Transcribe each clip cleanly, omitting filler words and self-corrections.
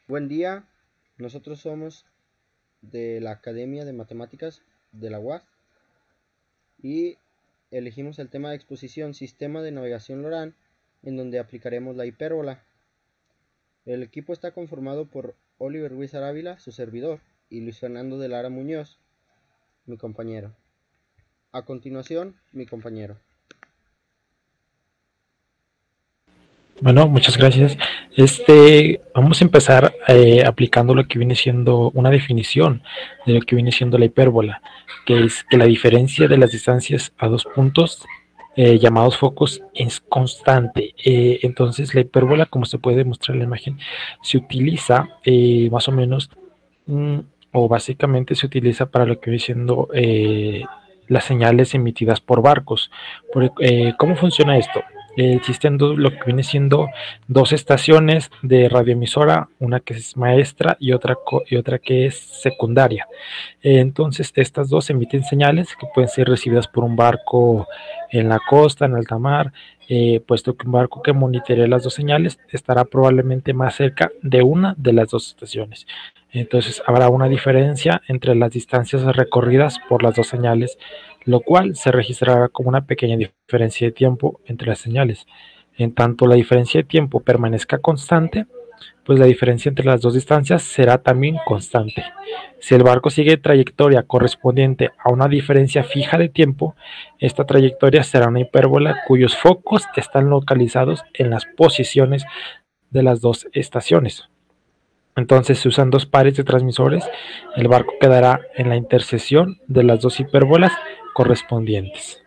Buen día, nosotros somos de la Academia de Matemáticas de la UAS y elegimos el tema de exposición Sistema de Navegación LORAN, en donde aplicaremos la hipérbola. El equipo está conformado por Oliver Huizar Ávila, su servidor, y Luis Fernando de Lara Muñoz, mi compañero. A continuación, mi compañero. Bueno, muchas gracias. Vamos a empezar aplicando lo que viene siendo una definición de lo que viene siendo la hipérbola, que es que la diferencia de las distancias a dos puntos llamados focos es constante. Entonces, la hipérbola, como se puede mostrar en la imagen, se utiliza más o menos, mm, o básicamente se utiliza para lo que viene siendo las señales emitidas por barcos. ¿Cómo funciona esto? Existen lo que viene siendo dos estaciones de radioemisora, una que es maestra y otra que es secundaria. Entonces, estas dos emiten señales que pueden ser recibidas por un barco en la costa, en alta mar, puesto que un barco que monitorea las dos señales estará probablemente más cerca de una de las dos estaciones. Entonces, habrá una diferencia entre las distancias recorridas por las dos señales, lo cual se registrará como una pequeña diferencia de tiempo entre las señales. En tanto la diferencia de tiempo permanezca constante, pues la diferencia entre las dos distancias será también constante. Si el barco sigue trayectoria correspondiente a una diferencia fija de tiempo, esta trayectoria será una hipérbola cuyos focos están localizados en las posiciones de las dos estaciones. Entonces se usan dos pares de transmisores, el barco quedará en la intersección de las dos hipérbolas correspondientes.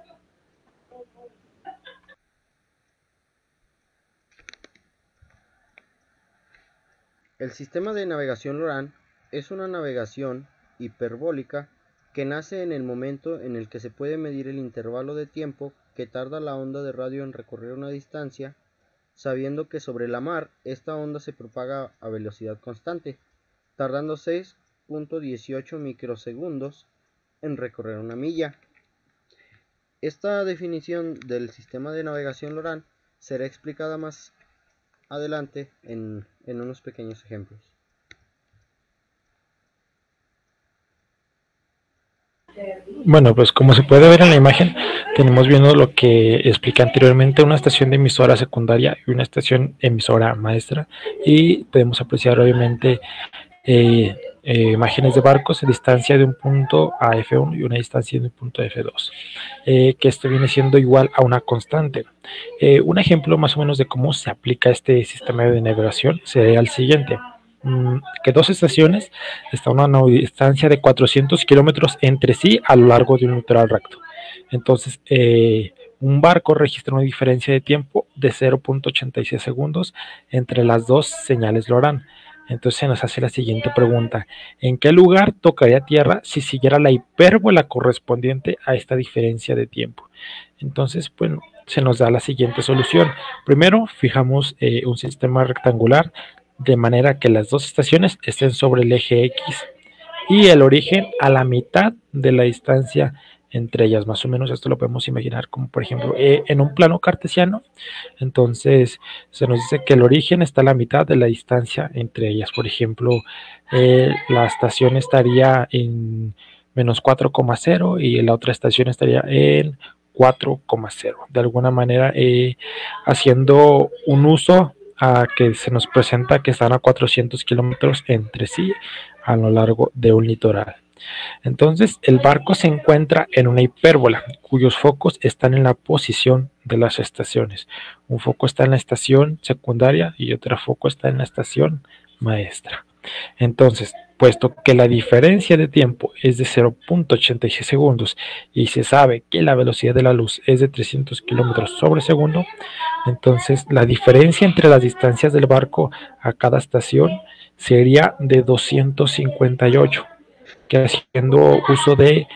El sistema de navegación LORAN es una navegación hiperbólica que nace en el momento en el que se puede medir el intervalo de tiempo que tarda la onda de radio en recorrer una distancia, sabiendo que sobre la mar esta onda se propaga a velocidad constante, tardando 6.18 microsegundos en recorrer una milla. Esta definición del sistema de navegación LORAN será explicada más adelante en unos pequeños ejemplos. Bueno, pues como se puede ver en la imagen, tenemos viendo lo que expliqué anteriormente, una estación de emisora secundaria y una estación emisora maestra, y podemos apreciar obviamente imágenes de barcos a distancia de un punto a F1 y una distancia de un punto a F2, que esto viene siendo igual a una constante. Un ejemplo más o menos de cómo se aplica este sistema de navegación sería el siguiente. Que dos estaciones están a una distancia de 400 kilómetros entre sí a lo largo de un litoral recto. Entonces, un barco registra una diferencia de tiempo de 0.86 segundos entre las dos señales LORAN. Entonces se nos hace la siguiente pregunta: ¿en qué lugar tocaría tierra si siguiera la hipérbola correspondiente a esta diferencia de tiempo? Entonces, bueno, se nos da la siguiente solución. Primero, fijamos un sistema rectangular de manera que las dos estaciones estén sobre el eje X y el origen a la mitad de la distancia entre ellas. Más o menos esto lo podemos imaginar como, por ejemplo, en un plano cartesiano. Entonces se nos dice que el origen está a la mitad de la distancia entre ellas. Por ejemplo, la estación estaría en menos 4,0 y la otra estación estaría en 4,0. De alguna manera, haciendo un uso a que se nos presenta que están a 400 kilómetros entre sí a lo largo de un litoral. Entonces, el barco se encuentra en una hipérbola cuyos focos están en la posición de las estaciones. Un foco está en la estación secundaria y otro foco está en la estación maestra. Entonces, puesto que la diferencia de tiempo es de 0.86 segundos y se sabe que la velocidad de la luz es de 300 kilómetros sobre segundo, entonces la diferencia entre las distancias del barco a cada estación sería de 258, que haciendo uso de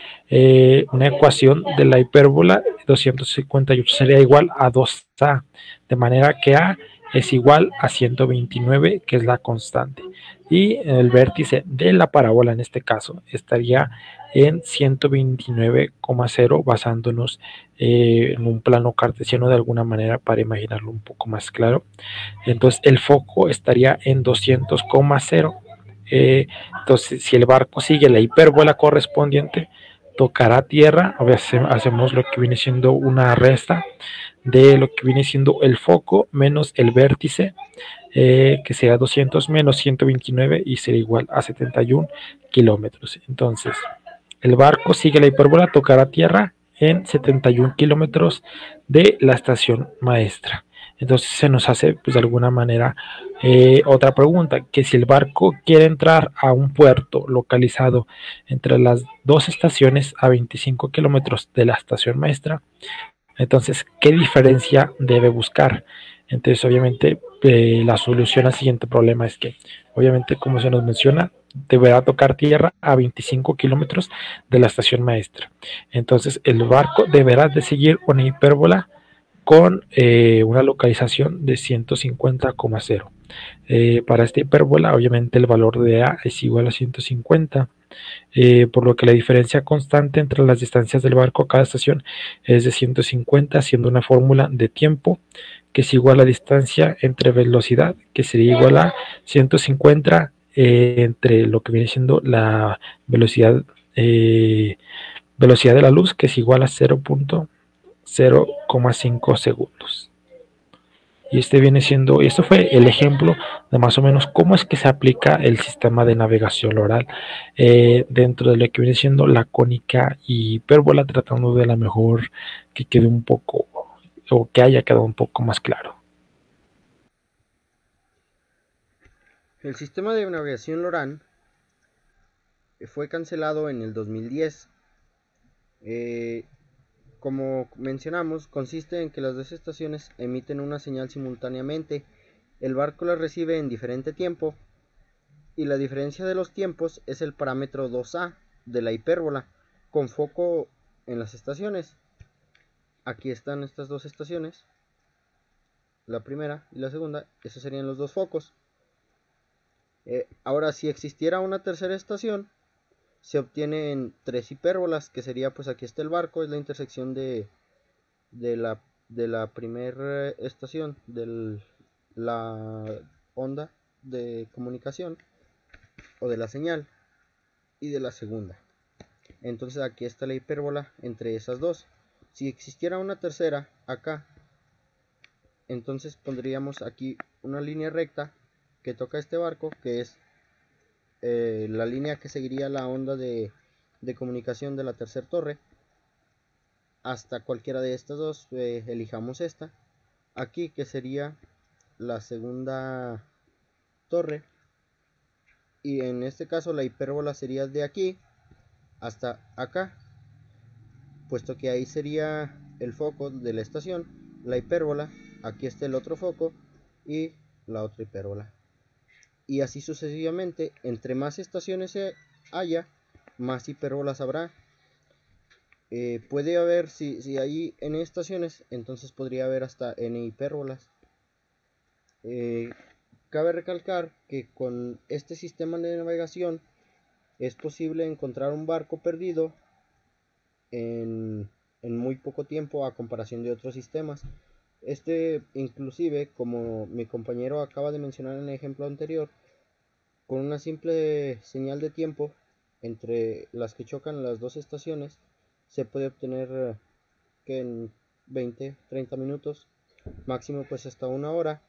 una ecuación de la hipérbola, 258 sería igual a 2A, de manera que A es igual a 129, que es la constante. Y el vértice de la parábola en este caso estaría en 129,0, basándonos en un plano cartesiano de alguna manera para imaginarlo un poco más claro. Entonces el foco estaría en 200,0. Entonces si el barco sigue la hipérbola correspondiente, tocará tierra. A veces hacemos lo que viene siendo una resta de lo que viene siendo el foco menos el vértice, que sea 200 menos 129 y será igual a 71 kilómetros. Entonces el barco sigue la hipérbola, tocará tierra en 71 kilómetros de la estación maestra. Entonces se nos hace, pues de alguna manera, otra pregunta, que si el barco quiere entrar a un puerto localizado entre las dos estaciones a 25 kilómetros de la estación maestra, entonces, ¿qué diferencia debe buscar? Entonces, obviamente, la solución al siguiente problema es que, obviamente, como se nos menciona, deberá tocar tierra a 25 kilómetros de la estación maestra. Entonces, el barco deberá de seguir una hipérbola con una localización de 150,0. Para esta hipérbola, obviamente, el valor de A es igual a 150. Por lo que la diferencia constante entre las distancias del barco a cada estación es de 150, siendo una fórmula de tiempo que es igual a la distancia entre velocidad, que sería igual a 150 entre lo que viene siendo la velocidad de la luz, que es igual a 0,5 segundos. Y esto fue el ejemplo de más o menos cómo es que se aplica el sistema de navegación oral dentro de lo que viene siendo la cónica y hipérbola, tratando de la mejor que quede un poco, o que haya quedado un poco más claro. El sistema de navegación Loran fue cancelado en el 2010. Como mencionamos, consiste en que las dos estaciones emiten una señal simultáneamente. El barco la recibe en diferente tiempo y la diferencia de los tiempos es el parámetro 2A de la hipérbola, con foco en las estaciones. Aquí están estas dos estaciones, la primera y la segunda, esos serían los dos focos. Ahora, si existiera una tercera estación, se obtienen tres hipérbolas, que sería, pues aquí está el barco, es la intersección de la primera estación, de la onda de comunicación o de la señal, y de la segunda. Entonces aquí está la hipérbola entre esas dos. Si existiera una tercera acá, entonces pondríamos aquí una línea recta que toca este barco, que es la línea que seguiría la onda de comunicación de la tercera torre, hasta cualquiera de estas dos. Elijamos esta aquí, que sería la segunda torre, y en este caso la hipérbola sería de aquí hasta acá, puesto que ahí sería el foco de la estación, la hipérbola, aquí está el otro foco y la otra hipérbola, y así sucesivamente. Entre más estaciones haya, más hipérbolas habrá. Puede haber, si hay n estaciones, entonces podría haber hasta n hipérbolas. Cabe recalcar que con este sistema de navegación es posible encontrar un barco perdido en muy poco tiempo, a comparación de otros sistemas. Inclusive, como mi compañero acaba de mencionar en el ejemplo anterior, con una simple señal de tiempo entre las que chocan las dos estaciones, se puede obtener que en 20-30 minutos, máximo pues hasta una hora,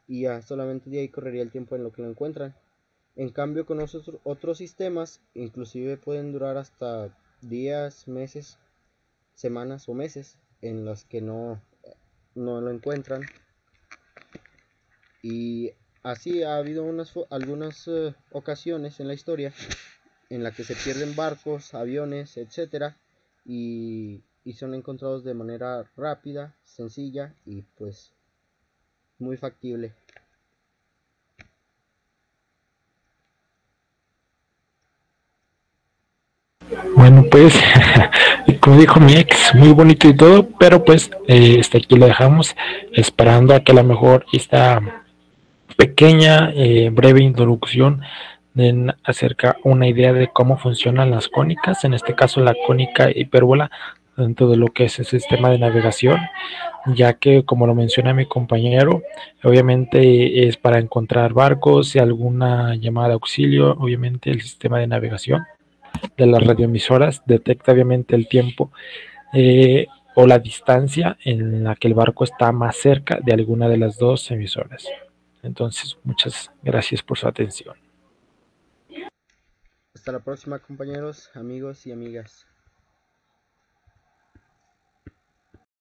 y ya solamente de ahí correría el tiempo en lo que lo encuentran. En cambio, con otros sistemas, inclusive pueden durar hasta días, meses, semanas o meses en las que no lo encuentran. Y así ha habido algunas ocasiones en la historia en la que se pierden barcos, aviones, etcétera, y son encontrados de manera rápida, sencilla y pues muy factible. Bueno, pues como dijo mi ex, muy bonito y todo, pero pues aquí lo dejamos, esperando a que a lo mejor esta pequeña, breve introducción den acerca una idea de cómo funcionan las cónicas, en este caso la cónica hipérbola, dentro de lo que es el sistema de navegación, ya que como lo menciona mi compañero, obviamente es para encontrar barcos y alguna llamada de auxilio. Obviamente el sistema de navegación de las radioemisoras detecta obviamente el tiempo, eh, o la distancia en la que el barco está más cerca de alguna de las dos emisoras. Entonces, muchas gracias por su atención. Hasta la próxima, compañeros, amigos y amigas.